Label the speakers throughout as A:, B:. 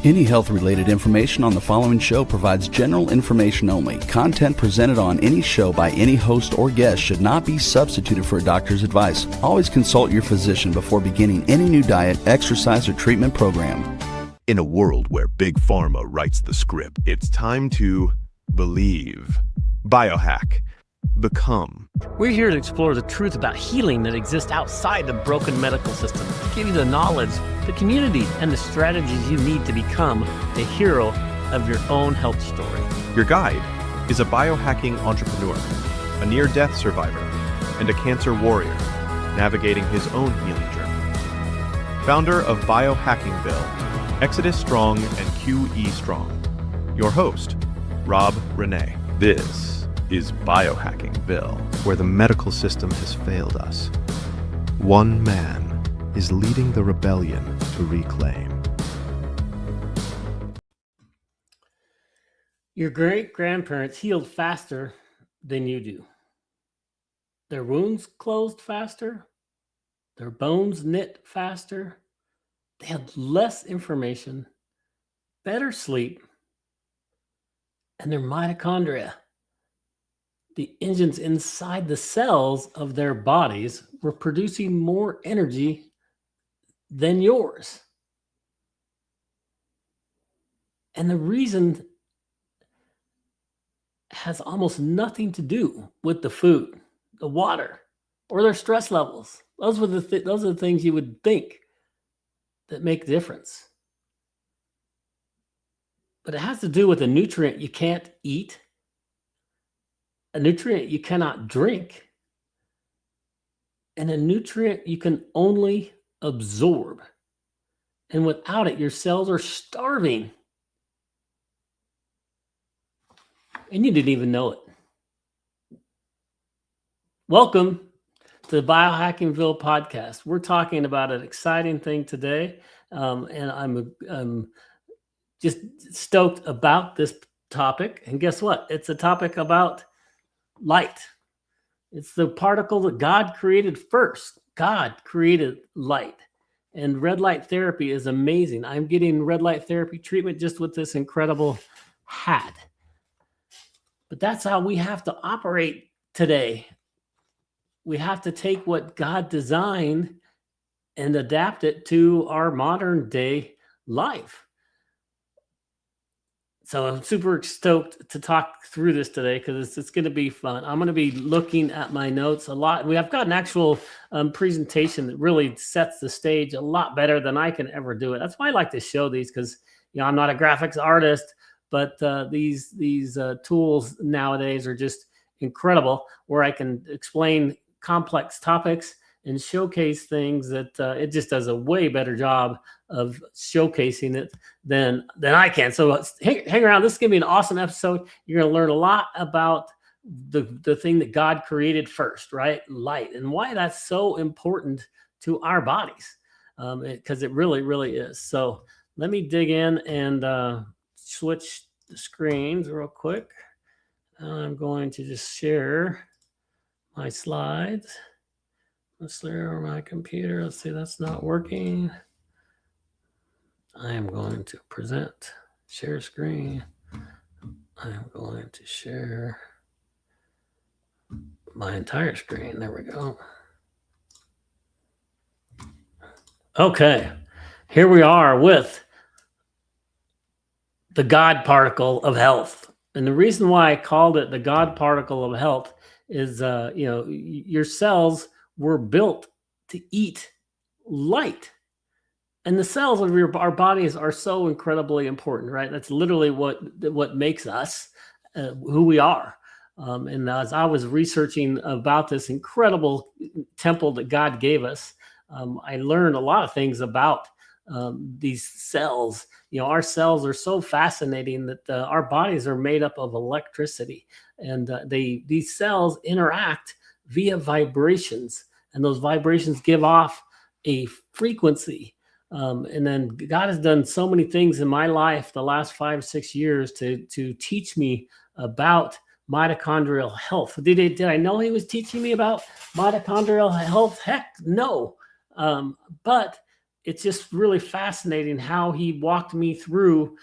A: Any health-related information on the following show provides general information only. Content presented on any show by any host or guest should not be substituted for a doctor's advice. Always consult your physician before beginning any new diet, exercise, or treatment program.
B: In a world where Big Pharma writes the script, it's time to believe. Biohack. Become.
C: We're here to explore the truth about healing that exists outside the broken medical system, to give you the knowledge, the community, and the strategies you need to become the hero of your own health story.
B: Your guide is a biohacking entrepreneur, a near-death survivor, and a cancer warrior, navigating his own healing journey. Founder of Biohackingville, Exodus Strong, and QE Strong. Your host, Rob René. This is Biohackingville, where the medical system has failed us. One man is leading the rebellion to reclaim.
C: Your great-grandparents healed faster than you do. Their wounds closed faster. Their bones knit faster. They had less information, better sleep, and their mitochondria, the engines inside the cells of their bodies, were producing more energy than yours. And the reason has almost nothing to do with the food, the water, or their stress levels. Those are the things you would think that make a difference. But it has to do with a nutrient you can't eat, a nutrient you cannot drink, and a nutrient you can only absorb. And without it, your cells are starving. And you didn't even know it. Welcome to the Biohackingville podcast. We're talking about an exciting thing today, and I'm just stoked about this topic. And guess what? It's a topic about light. It's the particle that God created first. God created light. And red light therapy is amazing. I'm getting red light therapy treatment just with this incredible hat. But that's how we have to operate today. We have to take what God designed and adapt it to our modern day life. So I'm super stoked to talk through this today because it's going to be fun. I'm going to be looking at my notes a lot. I've got an actual presentation that really sets the stage a lot better than I can ever do it. That's why I like to show these because, I'm not a graphics artist, but these tools nowadays are just incredible where I can explain complex topics and showcase things that it just does a way better job of showcasing it than I can. So hang around. This is going to be an awesome episode. You're going to learn a lot about the thing that God created first, right? Light, and why that's so important to our bodies, because it really, really is. So let me dig in and switch the screens real quick. I'm going to just share my slides. Let's clear my computer. Let's see, that's not working. I am going to present, share screen. I am going to share my entire screen. There we go. Okay, here we are with the God particle of health. And the reason why I called it the God particle of health is, your cells were built to eat light. And the cells of our bodies are so incredibly important, right? That's literally what makes us who we are. And as I was researching about this incredible temple that God gave us, I learned a lot of things about these cells. Our cells are so fascinating that our bodies are made up of electricity, and these cells interact via vibrations, and those vibrations give off a frequency. And then God has done so many things in my life the last 5-6 years to teach me about mitochondrial health. Did I know he was teaching me about mitochondrial health? Heck, no. But it's just really fascinating how he walked me through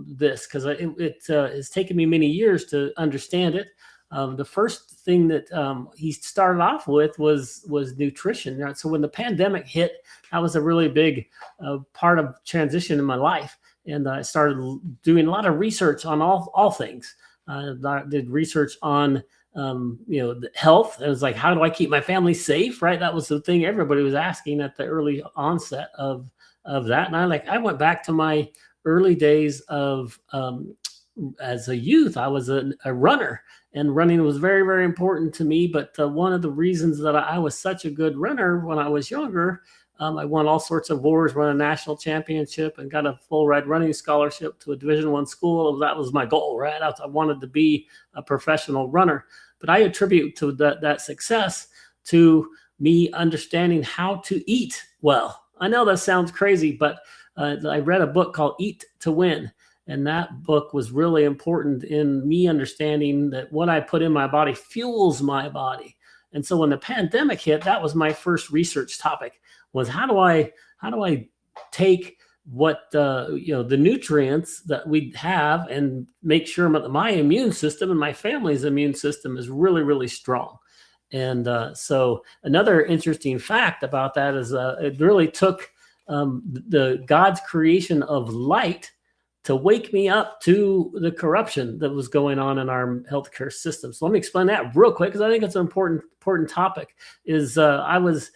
C: this, because it has taken me many years to understand it. The first thing that he started off with was nutrition. Right? So when the pandemic hit, that was a really big part of transition in my life. And I started doing a lot of research on all things. I did research on the health. It was like, how do I keep my family safe? Right. That was the thing everybody was asking at the early onset of that. And I went back to my early days of as a youth. I was a runner, and running was very, very important to me. But one of the reasons that I was such a good runner when I was younger, I won all sorts of awards, won a national championship, and got a full ride running scholarship to a Division I school. That was my goal, right? I wanted to be a professional runner. But I attribute to that success to me understanding how to eat well. I know that sounds crazy, but I read a book called Eat to Win. And that book was really important in me understanding that what I put in my body fuels my body. And so when the pandemic hit, that was my first research topic, was how do I take what the nutrients that we have and make sure my immune system and my family's immune system is really, really strong. And so another interesting fact about that is it really took the God's creation of light to wake me up to the corruption that was going on in our healthcare system. So let me explain that real quick, because I think it's an important topic. Is I was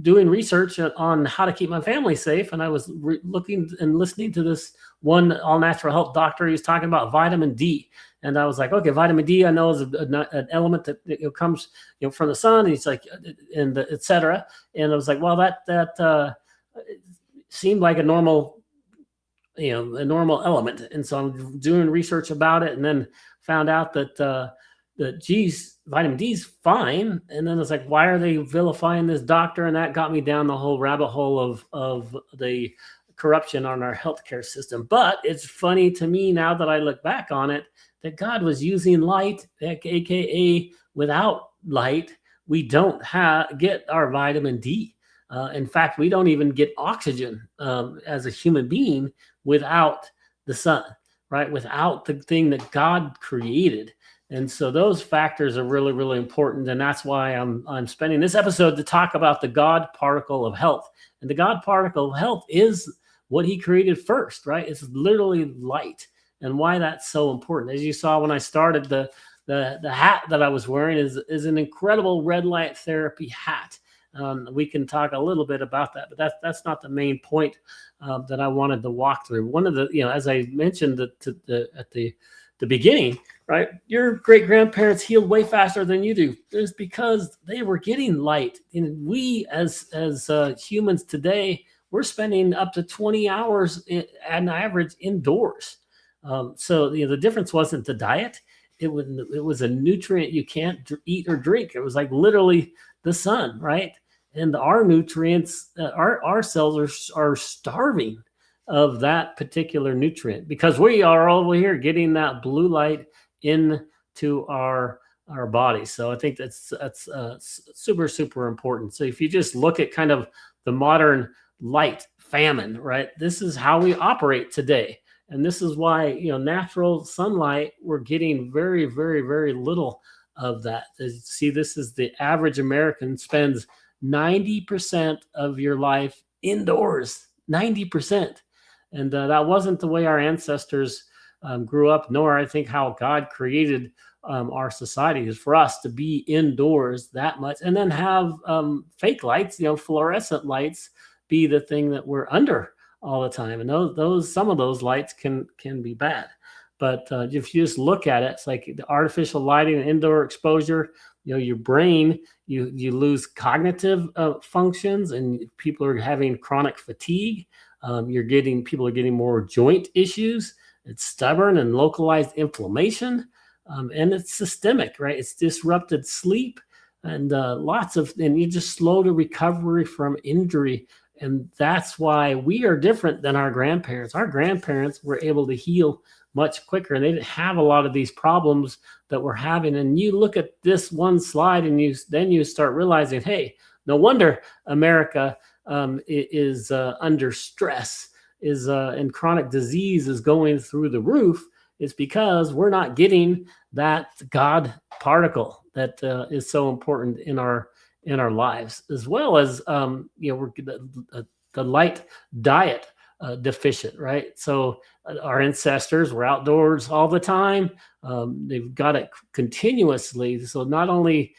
C: doing research on how to keep my family safe, and I was looking and listening to this one all-natural health doctor. He was talking about vitamin D, and I was like, okay, vitamin D, I know is an element that comes from the sun. And he's like, and et cetera. And I was like, well, that seemed like a normal element. And so I'm doing research about it, and then found out that vitamin D is fine. And then it's like, why are they vilifying this doctor? And that got me down the whole rabbit hole of the corruption on our healthcare system. But it's funny to me now that I look back on it, that God was using light, aka without light, we don't get our vitamin D. In fact, we don't even get oxygen as a human being without the sun, right? Without the thing that God created. And so those factors are really, really important. And that's why I'm spending this episode to talk about the God particle of health. And the God particle of health is what he created first, right? It's literally light, and why that's so important. As you saw when I started, the hat that I was wearing is an incredible red light therapy hat. We can talk a little bit about that, but that's not the main point that I wanted to walk through. One of the, as I mentioned at the beginning, right? Your great grandparents healed way faster than you do. It's because they were getting light, and we as humans today, we're spending up to 20 hours at an average indoors. So the difference wasn't the diet; it was a nutrient you can't eat or drink. It was like literally the sun, right? And our nutrients, our cells are starving of that particular nutrient, because we are over here getting that blue light into our body. So I think that's super, super important. So if you just look at kind of the modern light famine, right? This is how we operate today. And this is why, natural sunlight, we're getting very, very, very little of that. See, this is the average American spends 90% of your life indoors, 90%. And that wasn't the way our ancestors grew up, nor I think how God created our society, is for us to be indoors that much, and then have fake lights, fluorescent lights, be the thing that we're under all the time. And those some of those lights can be bad. But if you just look at it, it's like the artificial lighting and indoor exposure, your brain, you lose cognitive functions, and people are having chronic fatigue. People are getting more joint issues. It's stubborn and localized inflammation, and it's systemic, right? It's disrupted sleep, and and you're just slow to recovery from injury. And that's why we are different than our grandparents. Our grandparents were able to heal much quicker, and they didn't have a lot of these problems that we're having. And you look at this one slide, and then you start realizing, hey, no wonder America is under stress, and chronic disease is going through the roof, it's because we're not getting that God particle that is so important in our lives, as well as we're the light diet deficient, right? So our ancestors were outdoors all the time. They've got it continuously. So not only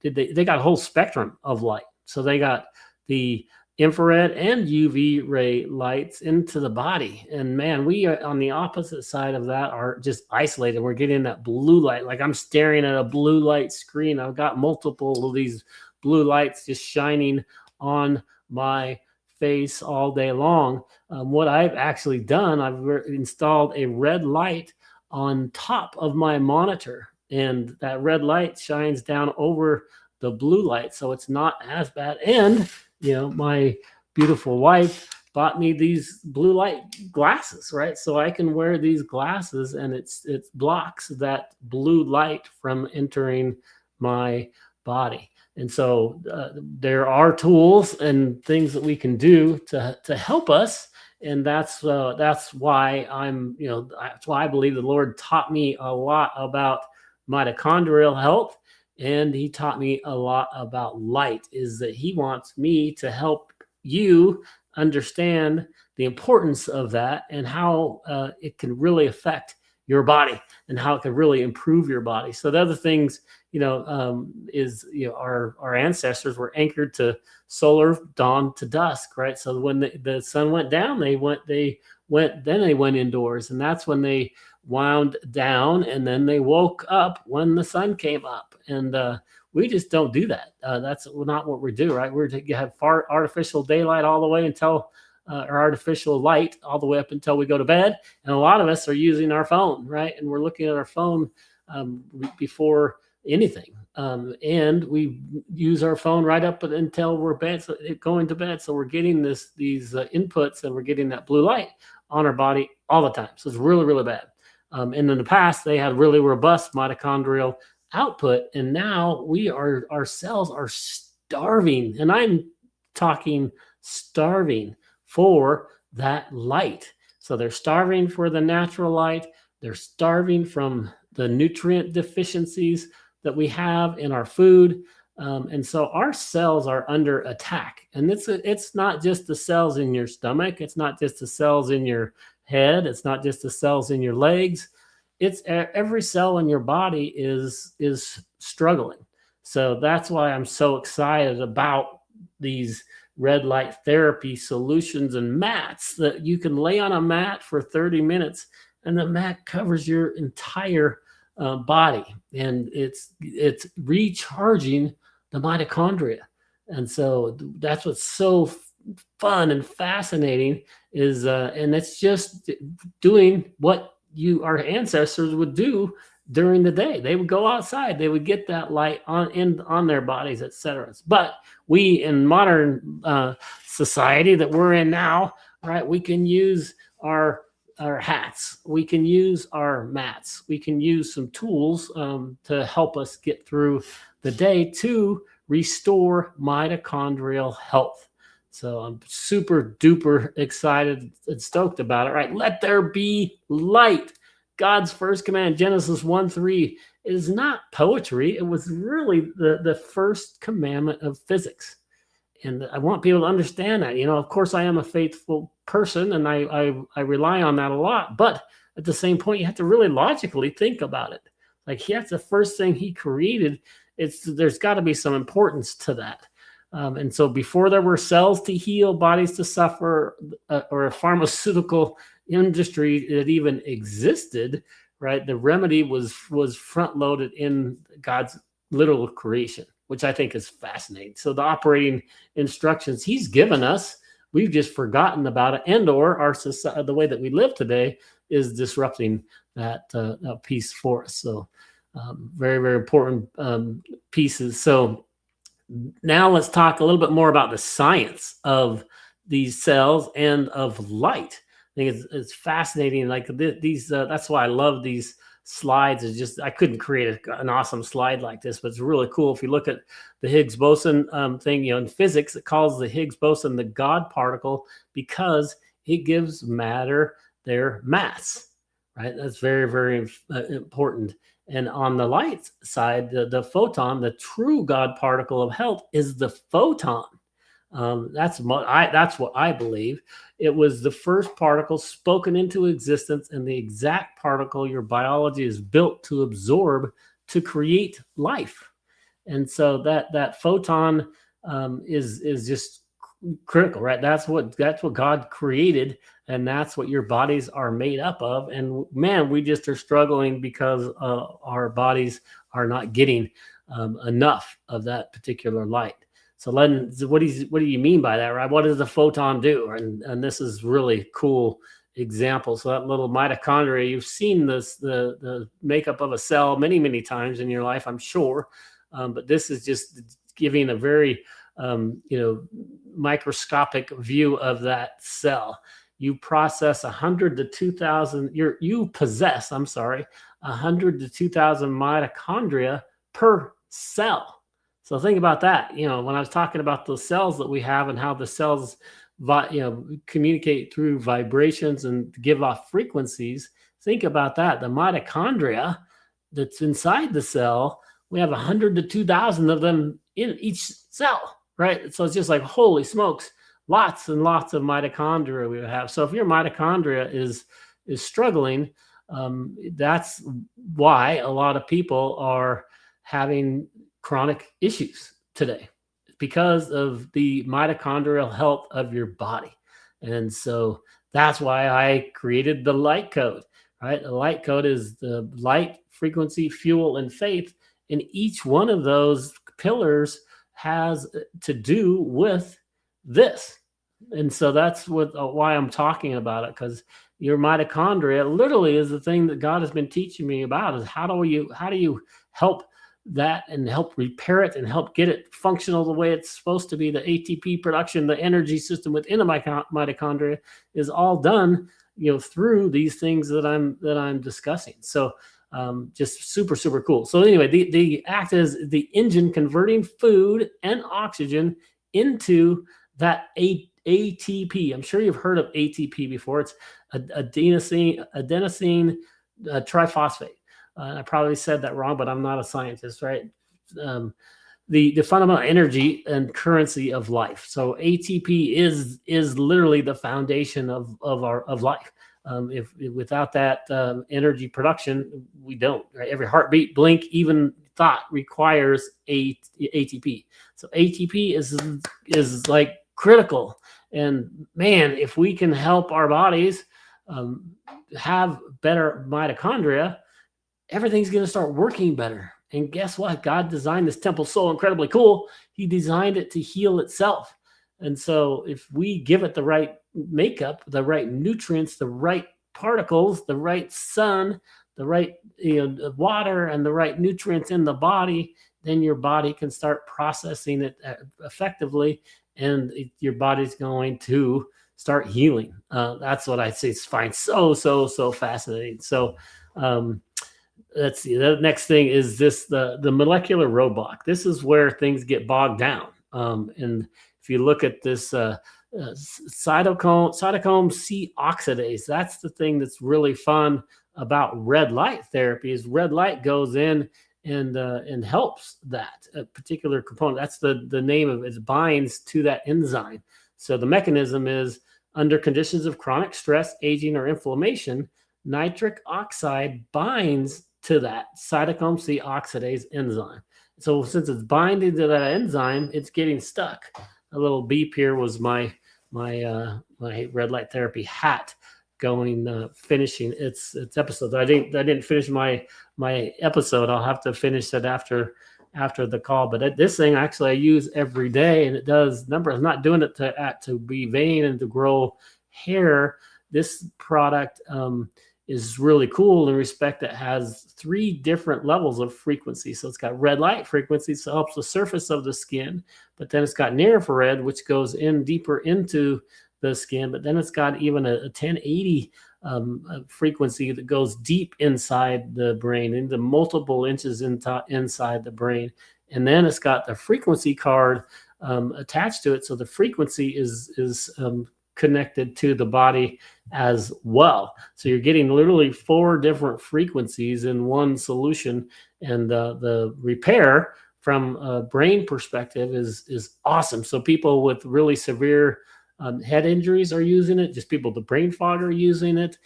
C: did they got a whole spectrum of light. So they got the infrared and UV ray lights into the body. And man, we are on the opposite side of that, are just isolated. We're getting that blue light. Like I'm staring at a blue light screen. I've got multiple of these blue lights just shining on my face all day long. What I've actually done, I've installed a red light on top of my monitor, and that red light shines down over the blue light, so it's not as bad. And my beautiful wife bought me these blue light glasses, right? So I can wear these glasses, and it blocks that blue light from entering my body. And so there are tools and things that we can do to help us, and that's why that's why I believe the Lord taught me a lot about mitochondrial health, and He taught me a lot about light. Is that He wants me to help you understand the importance of that and how it can really affect your body and how it can really improve your body. So the other things, our ancestors were anchored to solar dawn to dusk, right? So when the sun went down, they went indoors, and that's when they wound down, and then they woke up when the sun came up. And we just don't do that. That's not what we do, right? We're to have artificial daylight all the way until or artificial light all the way up until we go to bed. And a lot of us are using our phone, right? And we're looking at our phone before anything. And we use our phone right up until we're going to bed. So we're getting these inputs, and we're getting that blue light on our body all the time. So it's really, really bad. And in the past, they had really robust mitochondrial output. And now our cells are starving. And I'm talking starving for that light. So they're starving for the natural light. They're starving from the nutrient deficiencies that we have in our food. And so our cells are under attack. And it's not just the cells in your stomach. It's not just the cells in your head. It's not just the cells in your legs. It's every cell in your body is struggling. So that's why I'm so excited about these red light therapy solutions and mats that you can lay on a mat for 30 minutes, and the mat covers your entire body, and it's recharging the mitochondria. And so that's what's so fun and fascinating is, and it's just doing what our ancestors would do during the day. They would go outside, they would get that light on their bodies, etc. But we in modern society that we're in now, right, we can use our hats, we can use our mats, we can use some tools to help us get through the day to restore mitochondrial health. So I'm super duper excited and stoked about it, right? Let there be light. God's first command, Genesis 1:3, is not poetry. It was really the first commandment of physics. And I want people to understand that. Of course, I am a faithful person, and I rely on that a lot. But at the same point, you have to really logically think about it. Like, that's the first thing He created. There's got to be some importance to that. And so before there were cells to heal, bodies to suffer, or a pharmaceutical industry that even existed, right, the remedy was front loaded in God's literal creation, which I think is fascinating. So the operating instructions He's given us, we've just forgotten about it, and/or our society, the way that we live today, is disrupting that piece for us. So very, very important pieces. So now let's talk a little bit more about the science of these cells and of light. I think it's fascinating. Like these, that's why I love these slides is just, I couldn't create an awesome slide like this, but it's really cool. If you look at the Higgs boson thing, in physics, it calls the Higgs boson the God particle because it gives matter their mass, right? That's very, very important. And on the light side, the photon, the true God particle of health, is the photon. That's what I believe. It was the first particle spoken into existence, and the exact particle your biology is built to absorb to create life. And so that photon is just critical, right? That's what God created, and that's what your bodies are made up of. And man, we just are struggling because our bodies are not getting enough of that particular light. So Len, what do you mean by that, right? What does the photon do? And this is really cool example. So that little mitochondria, you've seen this, the makeup of a cell many, many times in your life, I'm sure. But this is just giving a very, microscopic view of that cell. You process 100 to 2,000, you possess 100 to 2,000 mitochondria per cell. So think about that. When I was talking about the cells that we have and how the cells, communicate through vibrations and give off frequencies, think about that. The mitochondria that's inside the cell, we have 100 to 2,000 of them in each cell, right? So it's just like, holy smokes, lots and lots of mitochondria we have. So if your mitochondria is struggling, that's why a lot of people are having chronic issues today, because of the mitochondrial health of your body. And so that's why I created the light code, right? The light code is the light, frequency, fuel, and faith. And each one of those pillars has to do with this. And so that's why I'm talking about it, because your mitochondria literally is the thing that God has been teaching me about, is how do you help that and help repair it and help get it functional the way it's supposed to be. The ATP production, the energy system within the mitochondria is all done, through these things that I'm discussing. So just super, super cool. So anyway, they act as the engine converting food and oxygen into that ATP. I'm sure you've heard of ATP before. It's adenosine triphosphate. I probably said that wrong, but I'm not a scientist, right? The fundamental energy and currency of life. So ATP is literally the foundation of life. If without that energy production, we don't. Right? Every heartbeat, blink, even thought requires ATP. So ATP is like critical. And man, if we can help our bodies have better mitochondria, everything's going to start working better. And guess what? God designed this temple so incredibly cool. He designed it to heal itself. And so if we give it the right makeup, the right nutrients, the right particles, the right sun, the right water, and the right nutrients in the body, then your body can start processing it effectively, and your body's going to start healing. That's what I say. Find so fascinating. So let's see. The next thing is this: the molecular roadblock. This is where things get bogged down. And if you look at this cytochrome C oxidase, that's the thing that's really fun about red light therapy. Is red light goes in and helps that particular component. That's the name of it. It binds to that enzyme. So the mechanism is, under conditions of chronic stress, aging, or inflammation, nitric oxide binds to that cytochrome C oxidase enzyme. So since it's binding to that enzyme, it's getting stuck. A little beep here was my red light therapy hat going finishing its episode. I didn't finish my episode. I'll have to finish it after the call. But this thing actually I use every day, and it does numbers. I'm not doing it to be vain and to grow hair. This product is really cool in respect that has 3 different levels of frequency. So it's got red light frequency, so it helps the surface of the skin, but then it's got near infrared, which goes in deeper into the skin, but then it's got even a 1080 frequency that goes deep inside the brain, into multiple inches inside the brain. And then it's got the frequency card attached to it. So the frequency is connected to the body as well. So you're getting literally 4 different frequencies in one solution. And the repair from a brain perspective is awesome. So people with really severe head injuries are using it. Just people with brain fog are using it.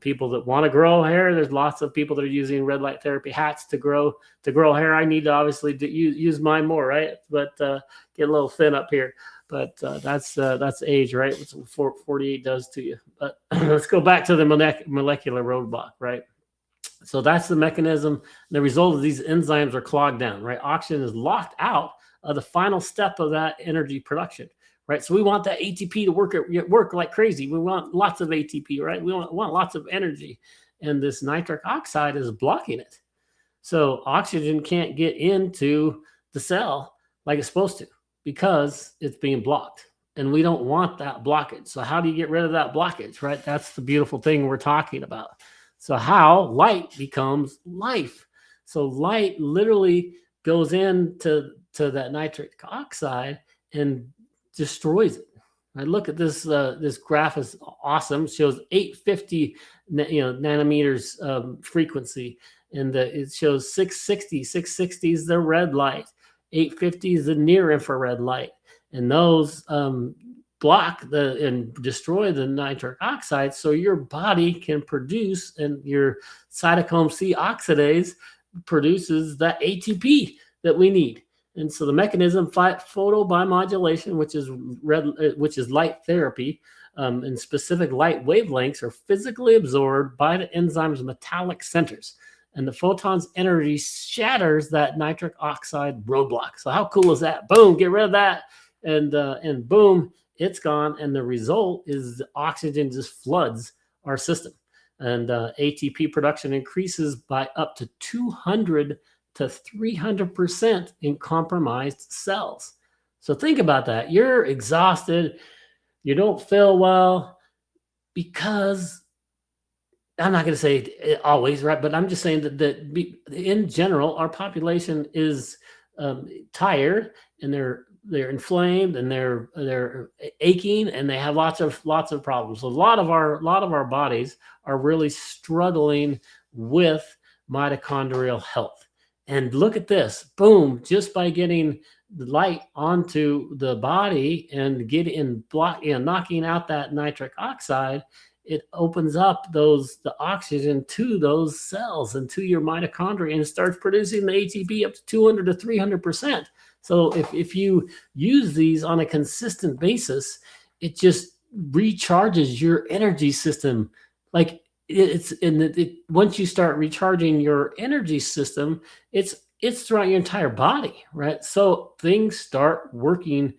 C: People that want to grow hair, there's lots of people that are using red light therapy hats to grow hair. I need to obviously use mine more, right? But get a little thin up here. But that's age, right? What 48 does to you. But let's go back to the molecular roadblock, right? So that's the mechanism. The result of these enzymes are clogged down, right? Oxygen is locked out of the final step of that energy production, right? So we want that ATP to work like crazy. We want lots of ATP, right? We want lots of energy. And this nitric oxide is blocking it. So oxygen can't get into the cell like it's supposed to because it's being blocked. And we don't want that blockage. So how do you get rid of that blockage, right? That's the beautiful thing we're talking about. So how light becomes life. So light literally goes into that nitric oxide and destroys it. I look at this. This graph is awesome. It shows 850 nanometers frequency, and it shows 660. 660 is the red light. 850 is the near infrared light, and those block and destroy the nitric oxide, so your body can produce, and your cytochrome C oxidase produces that ATP that we need. And so the mechanism, photobiomodulation, which is light therapy, and specific light wavelengths are physically absorbed by the enzyme's metallic centers. And the photon's energy shatters that nitric oxide roadblock. So how cool is that? Boom, get rid of that. And boom, it's gone. And the result is the oxygen just floods our system. And ATP production increases by up to 200 to 300% in compromised cells. So think about that. You're exhausted. You don't feel well because, I'm not going to say always, right? But I'm just saying that in general, our population is tired, and they're inflamed, and they're aching, and they have lots of problems. So a lot of our bodies are really struggling with mitochondrial health. And look at this, boom, just by getting the light onto the body and knocking out that nitric oxide, it opens up the oxygen to those cells and to your mitochondria, and starts producing the ATP up to 200 to 300%. So if you use these on a consistent basis, it just recharges your energy system. Like once you start recharging your energy system, it's throughout your entire body, right? So things start working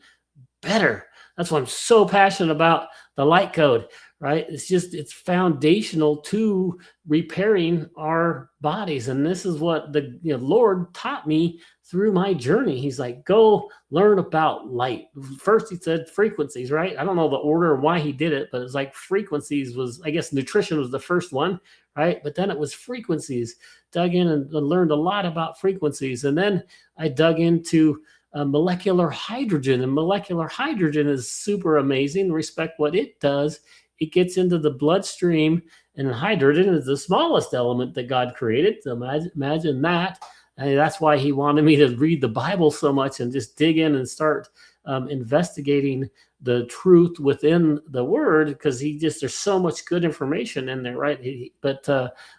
C: better. That's why I'm so passionate about the light code, right? It's foundational to repairing our bodies. And this is what the Lord taught me through my journey. He's like, go learn about light. First, he said frequencies, right? I don't know the order or why he did it, but it was like frequencies was, I guess nutrition was the first one, right? But then it was frequencies. Dug in and learned a lot about frequencies. And then I dug into molecular hydrogen. And molecular hydrogen is super amazing. Respect what it does. It gets into the bloodstream, and hydrogen is the smallest element that God created. So imagine that. And that's why he wanted me to read the Bible so much and just dig in and start investigating the truth within the Word, because there's so much good information in there, right? But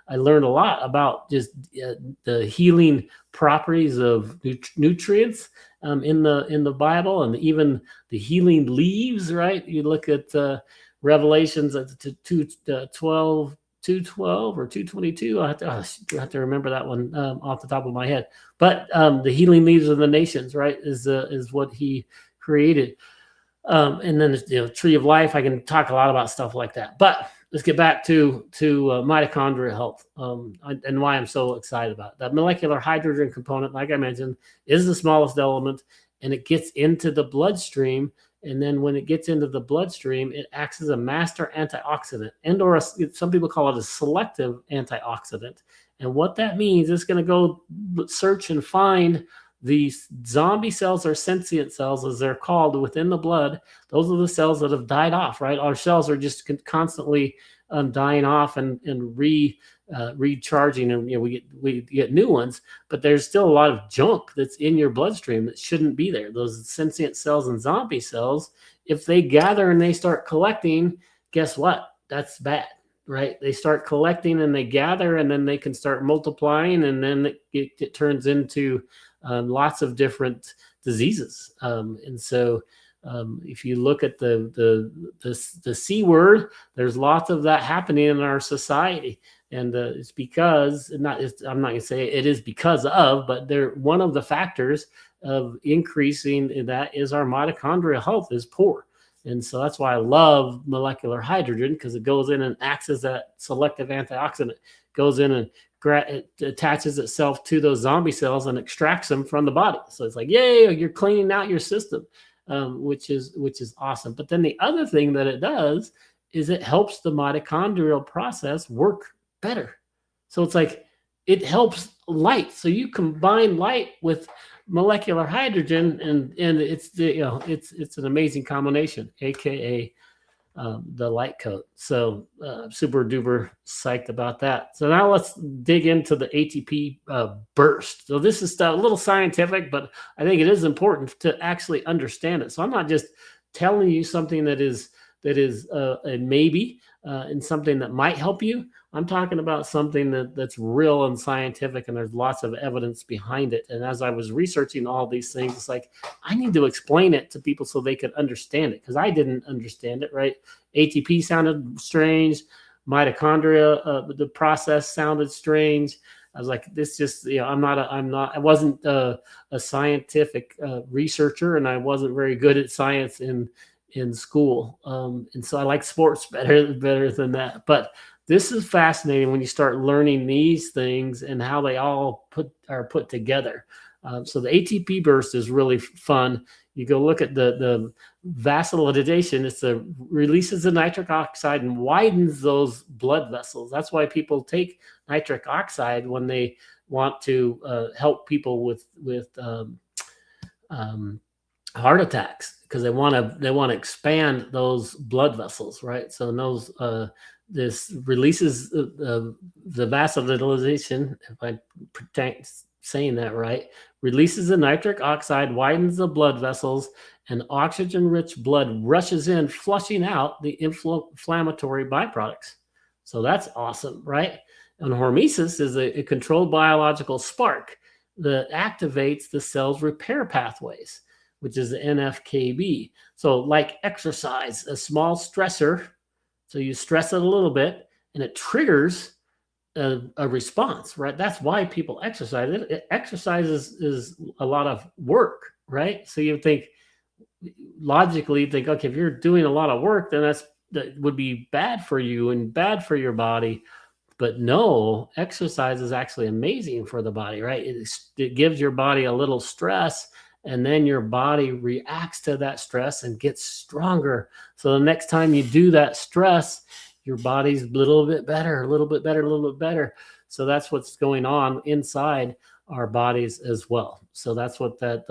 C: I learned a lot about just the healing properties of nutrients in the Bible, and even the healing leaves, right? You look at Revelations 2:12 or 2:22. I have to remember that one off the top of my head. But the healing leaves of the nations, right, is what he created. And then there's tree of life. I can talk a lot about stuff like that. But let's get back to mitochondrial health and why I'm so excited about it. That molecular hydrogen component, like I mentioned, is the smallest element, and it gets into the bloodstream And then when it gets into the bloodstream, it acts as a master antioxidant, and or some people call it a selective antioxidant. And what that means, it's going to go search and find these zombie cells or sentient cells, as they're called, within the blood. Those are the cells that have died off, right? Our cells are just constantly dying off and recharging, and we get new ones, but there's still a lot of junk that's in your bloodstream that shouldn't be there. Those sentient cells and zombie cells, if they gather and they start collecting, guess what? That's bad, right? They start collecting and they gather, and then they can start multiplying, and then it turns into lots of different diseases. And so if you look at the C word, there's lots of that happening in our society. And it's because, I'm not going to say it is because of, but one of the factors of increasing that is our mitochondrial health is poor. And so that's why I love molecular hydrogen, because it goes in and acts as that selective antioxidant, goes in and it attaches itself to those zombie cells and extracts them from the body. So it's like, yay, you're cleaning out your system, which is awesome. But then the other thing that it does is it helps the mitochondrial process work better. So it's like it helps light. So you combine light with molecular hydrogen, and it's an amazing combination, aka the light coat. So super duper psyched about that. So now let's dig into the ATP burst. So this is a little scientific, but I think it is important to actually understand it. So I'm not just telling you something that is a maybe and something that might help you. I'm talking about something that's real and scientific, and there's lots of evidence behind it. And as I was researching all these things, it's like, I need to explain it to people so they could understand it, because I didn't understand it, right? ATP sounded strange. Mitochondria, the process sounded strange. I was like, this just, I wasn't a scientific researcher, and I wasn't very good at science in school. And so I like sports better than that. But this is fascinating when you start learning these things and how they all are put together. So the ATP burst is really fun. You go look at the vasodilation. It's the releases the nitric oxide and widens those blood vessels. That's why people take nitric oxide when they want to help people with heart attacks, because they want to expand those blood vessels, right? So those this releases the vasodilation, if I pretend saying that right, releases the nitric oxide, widens the blood vessels, and oxygen-rich blood rushes in, flushing out the inflammatory byproducts. So that's awesome, right? And hormesis is a controlled biological spark that activates the cell's repair pathways, which is the NFKB. So like exercise, a small stressor, so you stress it a little bit and it triggers a response, right? That's why people exercise. Exercise is a lot of work, right? So you think, logically think, okay, if you're doing a lot of work, then that would be bad for you and bad for your body. But no, exercise is actually amazing for the body, right? It gives your body a little stress, and then your body reacts to that stress and gets stronger. So the next time you do that stress, your body's a little bit better, a little bit better, a little bit better. So that's what's going on inside our bodies as well. So that's what that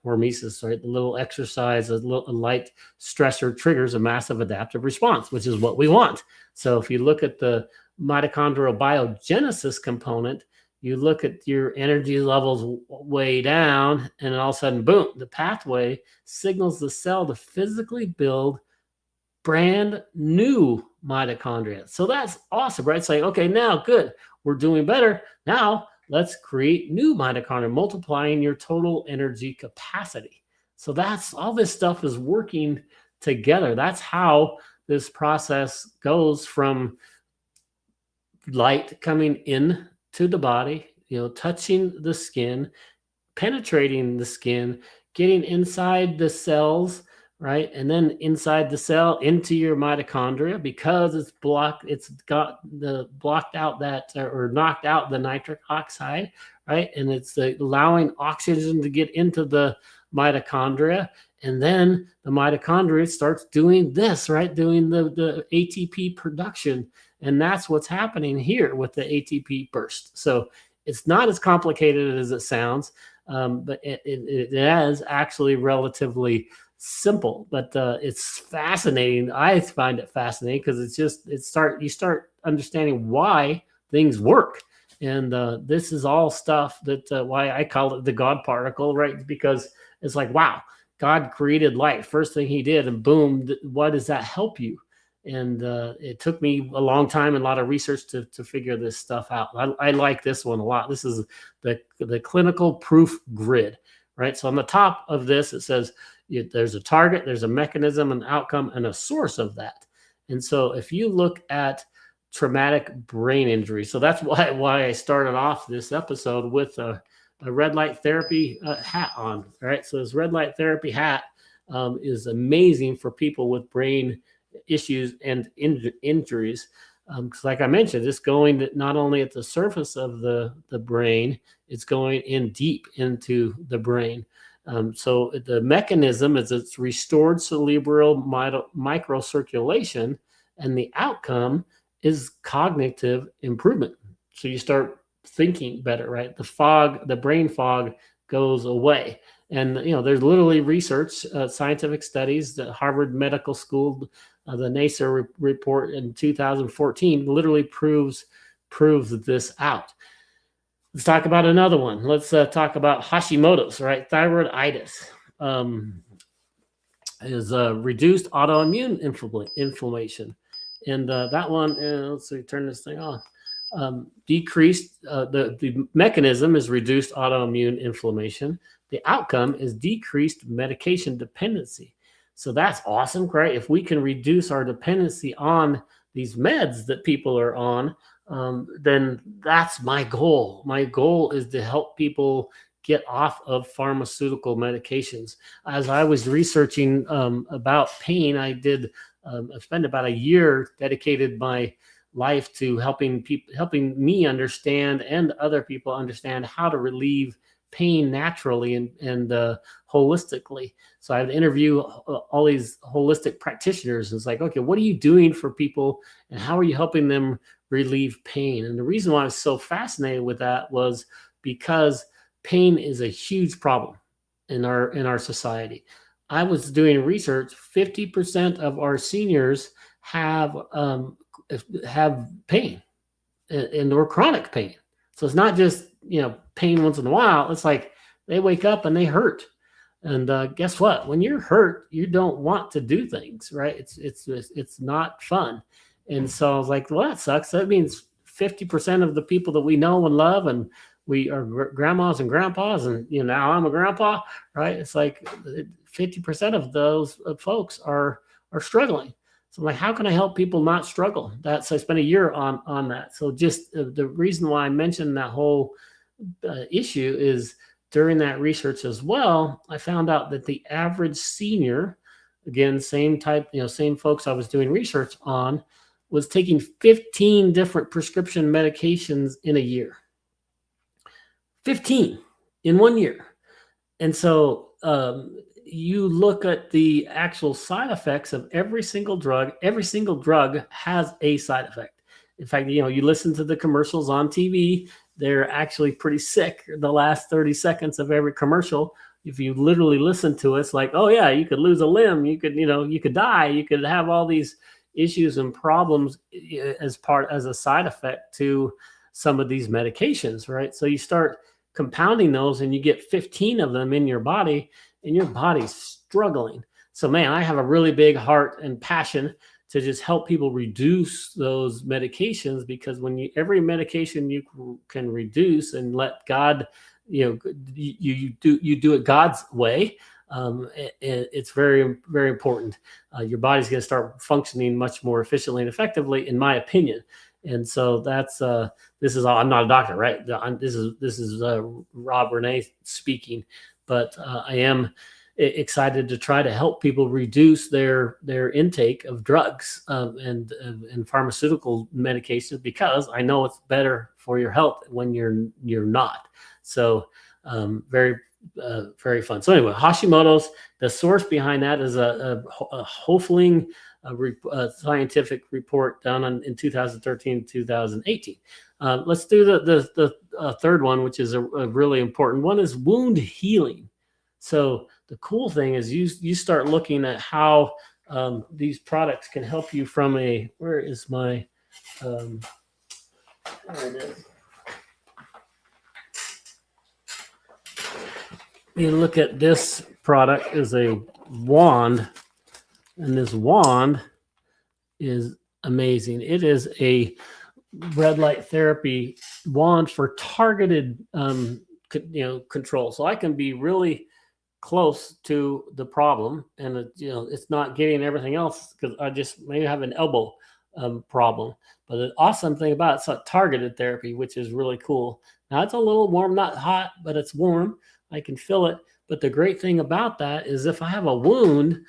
C: hormesis, right? The little exercise, a light stressor triggers a massive adaptive response, which is what we want. So if you look at the mitochondrial biogenesis component, you look at your energy levels way down, and all of a sudden, boom, the pathway signals the cell to physically build brand new mitochondria. So that's awesome, right? It's like, okay, now good, we're doing better. Now let's create new mitochondria, multiplying your total energy capacity. So that's all this stuff is working together. That's how this process goes from light coming in to the body, touching the skin, penetrating the skin, getting inside the cells, right? And then inside the cell into your mitochondria, because it's blocked out or knocked out the nitric oxide, right? And it's allowing oxygen to get into the mitochondria, And then the mitochondria starts doing this, right? Doing the ATP production. And that's what's happening here with the ATP burst. So it's not as complicated as it sounds, but it is actually relatively simple. But it's fascinating. I find it fascinating because you start understanding why things work. And this is all stuff that why I call it the God particle, right? Because it's like, wow, God created light. First thing he did, and boom, what does that help you? And it took me a long time and a lot of research to figure this stuff out. I like this one a lot. This is the clinical proof grid, right? So on the top of this, it says there's a target, there's a mechanism, an outcome, and a source of that. And so if you look at traumatic brain injury, so that's why I started off this episode with a red light therapy hat on, right? So this red light therapy hat is amazing for people with brain issues and injuries. Because like I mentioned, it's going not only at the surface of the brain, it's going in deep into the brain. So the mechanism is it's restored cerebral microcirculation, and the outcome is cognitive improvement. So you start thinking better, right? The brain fog goes away. And, there's literally research, scientific studies, the Harvard Medical School, the NASA report in 2014 literally proves this out. Let's talk about another one. Let's talk about Hashimoto's, right? Thyroiditis is reduced autoimmune inflammation. And that one, let's see, turn this thing off. Decreased, the mechanism is reduced autoimmune inflammation. The outcome is decreased medication dependency. So that's awesome, right? If we can reduce our dependency on these meds that people are on, then that's my goal. My goal is to help people get off of pharmaceutical medications. As I was researching about pain, I spent about a year dedicated my life to helping me understand and other people understand how to relieve pain naturally and holistically. So I would interview all these holistic practitioners. It's like, okay, what are you doing for people and how are you helping them relieve pain? And the reason why I was so fascinated with that was because pain is a huge problem in our society. I was doing research. 50% of our seniors have pain or chronic pain. So it's not just pain once in a while. It's like they wake up and they hurt. And guess what? When you're hurt, you don't want to do things, right? It's not fun. And so I was like, well, that sucks. That means 50% of the people that we know and love, and we are grandmas and grandpas, and now I'm a grandpa, right? It's like 50% of those folks are struggling. So I'm like, how can I help people not struggle? So I spent a year on that. So just the reason why I mentioned that whole issue is during that research as well, I found out that the average senior, again, same folks I was doing research on, was taking 15 different prescription medications in a year. 15 in 1 year. And so you look at the actual side effects of every single drug. Every single drug has a side effect. In fact, you listen to the commercials on TV, they're actually pretty sick. The last 30 seconds of every commercial, if you literally listen to it, it's like, oh yeah, you could lose a limb, you could die, you could have all these issues and problems as a side effect to some of these medications, right? So you start compounding those and you get 15 of them in your body, and your body's struggling. So man, I have a really big heart and passion to just help people reduce those medications, because when every medication you can reduce and let God, you do it God's way, it's very, very important. Your body's going to start functioning much more efficiently and effectively, in my opinion. And so that's this is all. I'm not a doctor, right? This is Rob René speaking, but I am excited to try to help people reduce their intake of drugs and pharmaceutical medications, because I know it's better for your health when you're not. So Very very fun. So anyway, Hashimoto's, the source behind that is a Hofling scientific report done in 2013, 2018. Let's do the third one, which is a really important one, is wound healing. So the cool thing is you start looking at how these products can help you from a, where is my, there it is. You look at this product is a wand, and this wand is amazing. It is a red light therapy wand for targeted control. So I can be really close to the problem, and it's not getting everything else, because I just maybe have an elbow problem. But the awesome thing about it's a targeted therapy, which is really cool. Now it's a little warm, not hot, but it's warm. I can feel it. But the great thing about that is if I have a wound,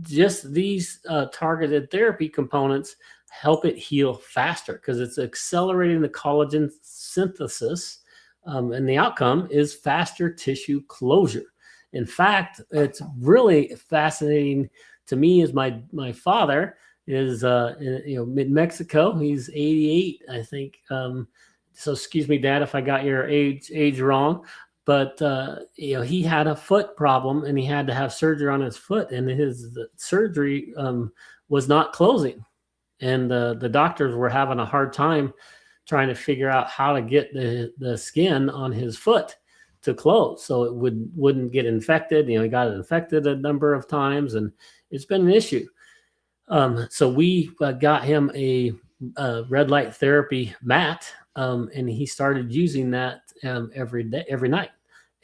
C: just these targeted therapy components help it heal faster, because it's accelerating the collagen synthesis, and the outcome is faster tissue closure. In fact, it's really fascinating to me is my father is in Mexico. He's 88, I think. So excuse me, Dad, if I got your age wrong. But he had a foot problem, and he had to have surgery on his foot, and his surgery was not closing, and the doctors were having a hard time trying to figure out how to get the skin on his foot to close, so it wouldn't get infected. He got it infected a number of times, and it's been an issue. So we got him a red light therapy mat, and he started using that every night.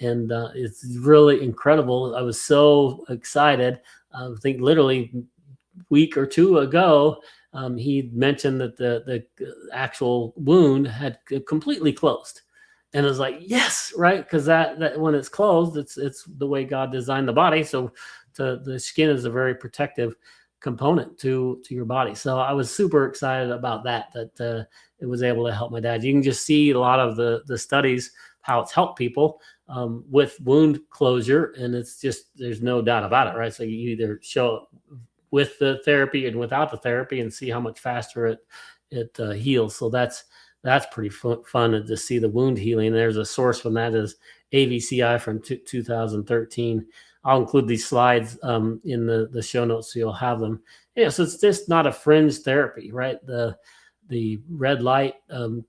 C: And it's really incredible. I was so excited. I think literally a week or two ago, he mentioned that the actual wound had completely closed. And I was like, yes, right? Because that when it's closed, it's the way God designed the body. So the skin is a very protective component to your body. So I was super excited about that it was able to help my dad. You can just see a lot of the studies, how it's helped people with wound closure, and it's just, there's no doubt about it, right? So you either show with the therapy and without the therapy and see how much faster it heals. So that's pretty fun to see the wound healing. There's a source from that is AVCI from 2013. I'll include these slides in the show notes so you'll have them. Yeah, so it's just not a fringe therapy, right? The red light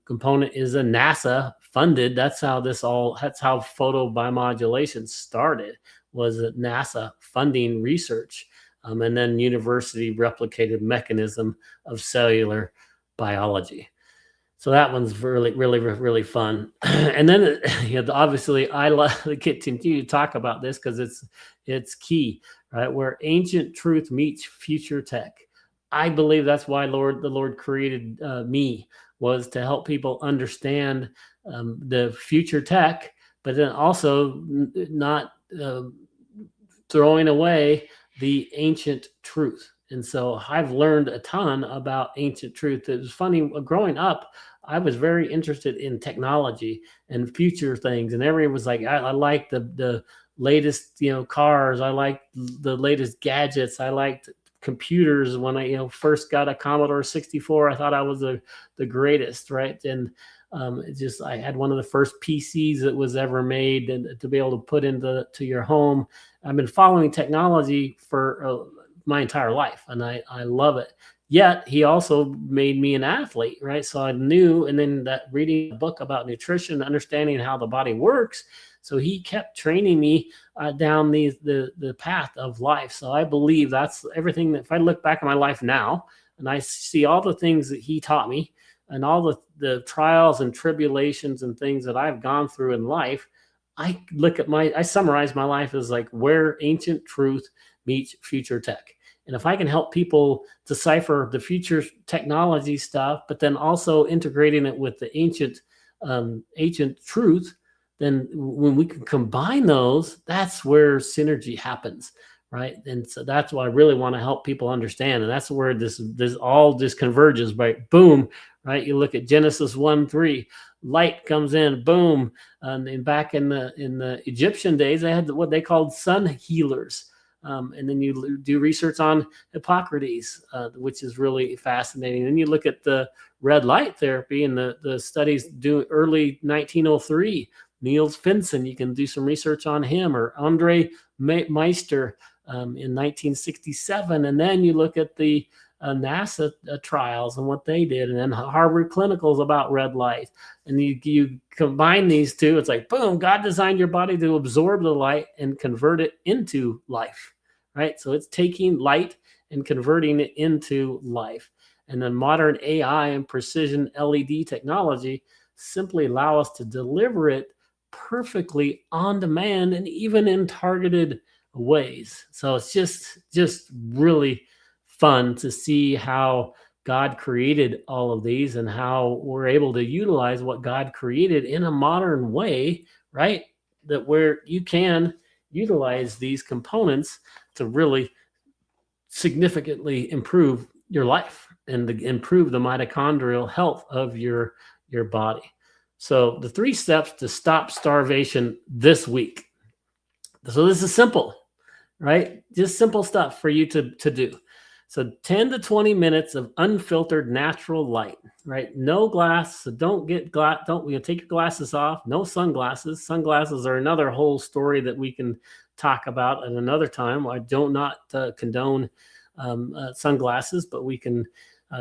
C: component is a NASA funded. That's how photobiomodulation started, was at NASA funding research, and then university replicated mechanism of cellular biology. So that one's really, really, really fun. And then obviously I love to continue to talk about this because it's key, right? Where ancient truth meets future tech. I believe that's why the Lord created me, was to help people understand the future tech, but then also not throwing away the ancient truth. And so I've learned a ton about ancient truth. It was funny, growing up, I was very interested in technology and future things. And everyone was like, I like the latest, cars. I like the latest gadgets. I liked computers. When I, first got a Commodore 64, I thought I was the greatest, right? And I had one of the first PCs that was ever made, and to be able to put into your home. I've been following technology for my entire life, and I love it. Yet he also made me an athlete, right? So I knew, and then that reading a book about nutrition, understanding how the body works. So he kept training me down the path of life. So I believe that's everything that, if I look back at my life now and I see all the things that he taught me and all the trials and tribulations and things that I've gone through in life, I summarize my life as like where ancient truth meets future tech. And if I can help people decipher the future technology stuff, but then also integrating it with the ancient truth, then when we can combine those, that's where synergy happens, right? And so that's what I really want to help people understand. And that's where this all just converges, right? Boom, right? You look at Genesis 1:3, light comes in, boom. And back in the Egyptian days, they had what they called sun healers. And then you do research on Hippocrates, which is really fascinating. Then you look at the red light therapy and the studies do early 1903. Niels Finson, you can do some research on him, or Andre Meister in 1967. And then you look at the NASA trials and what they did, and then Harvard Clinicals about red light. And you combine these two, it's like, boom, God designed your body to absorb the light and convert it into life, right? So it's taking light and converting it into life. And then modern AI and precision LED technology simply allow us to deliver it perfectly on demand and even in targeted ways. So it's just really fun to see how God created all of these and how we're able to utilize what God created in a modern way, right? That where you can utilize these components to really significantly improve your life and to improve the mitochondrial health of your body. So the 3 steps to stop starvation this week. So this is simple, right? Just simple stuff for you to do. So 10 to 20 minutes of unfiltered natural light, right? No glass. So don't take your glasses off. No sunglasses. Sunglasses are another whole story that we can talk about at another time. I do not condone sunglasses, but we can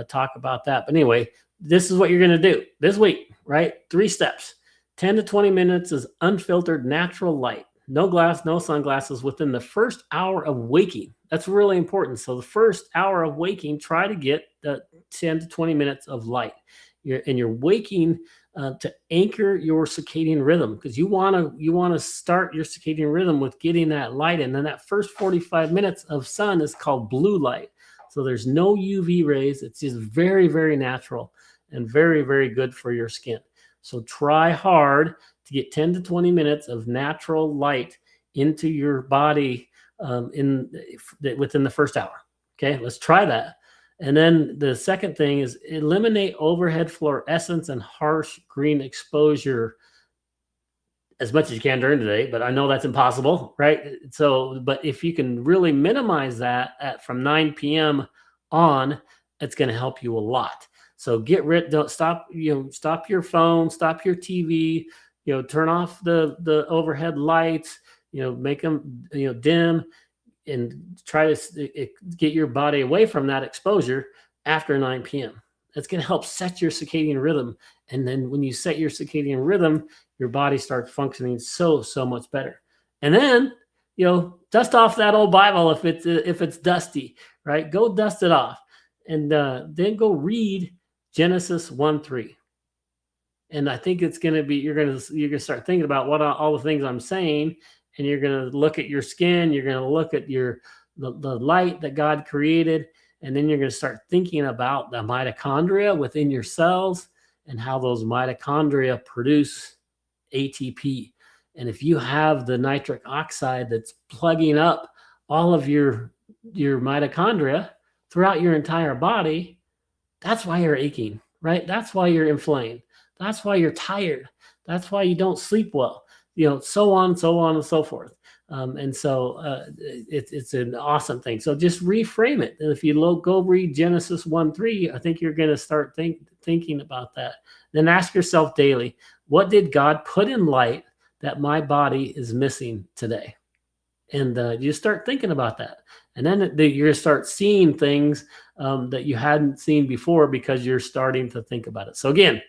C: talk about that. But anyway, this is what you're going to do this week, right? 3 steps. 10 to 20 minutes is unfiltered natural light. No glass, no sunglasses within the first hour of waking. That's really important. So the first hour of waking, try to get the 10 to 20 minutes of light. You're waking to anchor your circadian rhythm, because you want to start your circadian rhythm with getting that light in. Then that first 45 minutes of sun is called blue light. So there's no UV rays. It's just very, very natural and very, very good for your skin. So try hard to get 10 to 20 minutes of natural light into your body within the first hour. Okay, let's try that. And then the second thing is eliminate overhead fluorescence and harsh green exposure as much as you can during the day, but I know that's impossible, right? So, but if you can really minimize that from 9 p.m. on, it's going to help you a lot. So don't stop your phone, stop your TV, turn off the overhead lights, make them, dim, and try to get your body away from that exposure after 9 p.m. That's going to help set your circadian rhythm. And then when you set your circadian rhythm, your body starts functioning so much better. And then, dust off that old Bible if it's dusty, right? Go dust it off, and then go read Genesis 1:3. And I think it's going to be, you're going to start thinking about all the things I'm saying, and you're going to look at your skin, you're going to look at the light that God created, and then you're going to start thinking about the mitochondria within your cells and how those mitochondria produce ATP. And if you have the nitric oxide that's plugging up all of your mitochondria throughout your entire body, that's why you're aching, right? That's why you're inflamed. That's why you're tired. That's why you don't sleep well, so on and so forth. And so it's an awesome thing. So just reframe it. And if you go read Genesis 1:3, I think you're going to start thinking about that. Then ask yourself daily, what did God put in light that my body is missing today? And you start thinking about that. And then you're going to start seeing things that you hadn't seen before because you're starting to think about it. So again,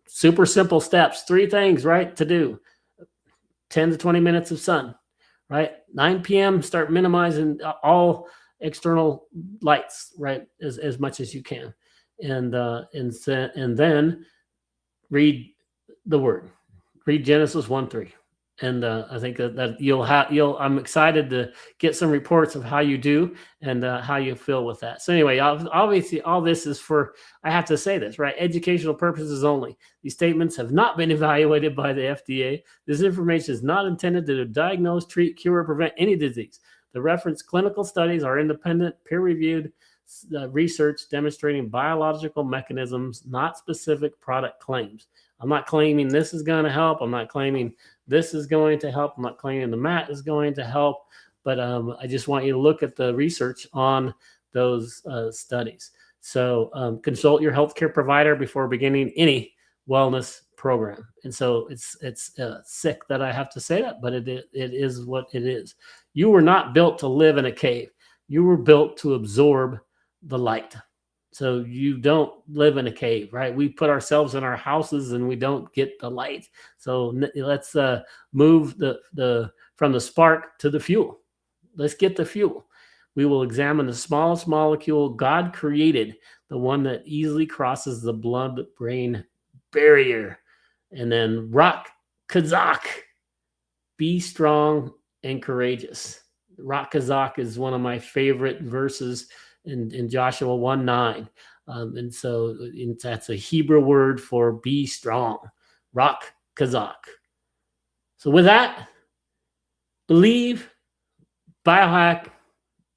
C: super simple steps, 3 things, right, to do. 10 to 20 minutes of sun, right? 9 p.m., start minimizing all external lights, right, as much as you can. And then read the word. Read Genesis 1:3. And I think that I'm excited to get some reports of how you do and how you feel with that. So anyway, obviously all this is for, I have to say this, right? Educational purposes only. These statements have not been evaluated by the FDA. This information is not intended to diagnose, treat, cure, or prevent any disease. The reference clinical studies are independent, peer-reviewed research demonstrating biological mechanisms, not specific product claims. I'm not claiming this is going to help. I'm not claiming this is going to help. I'm not claiming the mat is going to help. But I just want you to look at the research on those studies. So consult your healthcare provider before beginning any wellness program. And so it's sick that I have to say that, but it is what it is. You were not built to live in a cave. You were built to absorb the light. So you don't live in a cave, right? We put ourselves in our houses and we don't get the light. So let's move from the spark to the fuel. Let's get the fuel. We will examine the smallest molecule God created, the one that easily crosses the blood-brain barrier. And then rock Kazakh, be strong and courageous. Rock Kazakh is one of my favorite verses in Joshua 1:9. And so that's a Hebrew word for be strong, rock Kazakh. So with that, believe, biohack,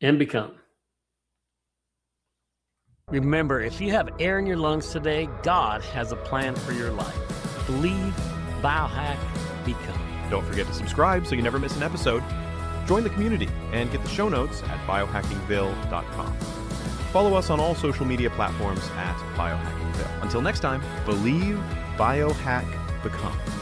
C: and become. Remember, if you have air in your lungs today, God has a plan for your life. Believe, biohack, become.
B: Don't forget to subscribe so you never miss an episode. Join the community and get the show notes at biohackingville.com. Follow us on all social media platforms at biohackingville. Until next time, believe, biohack, become.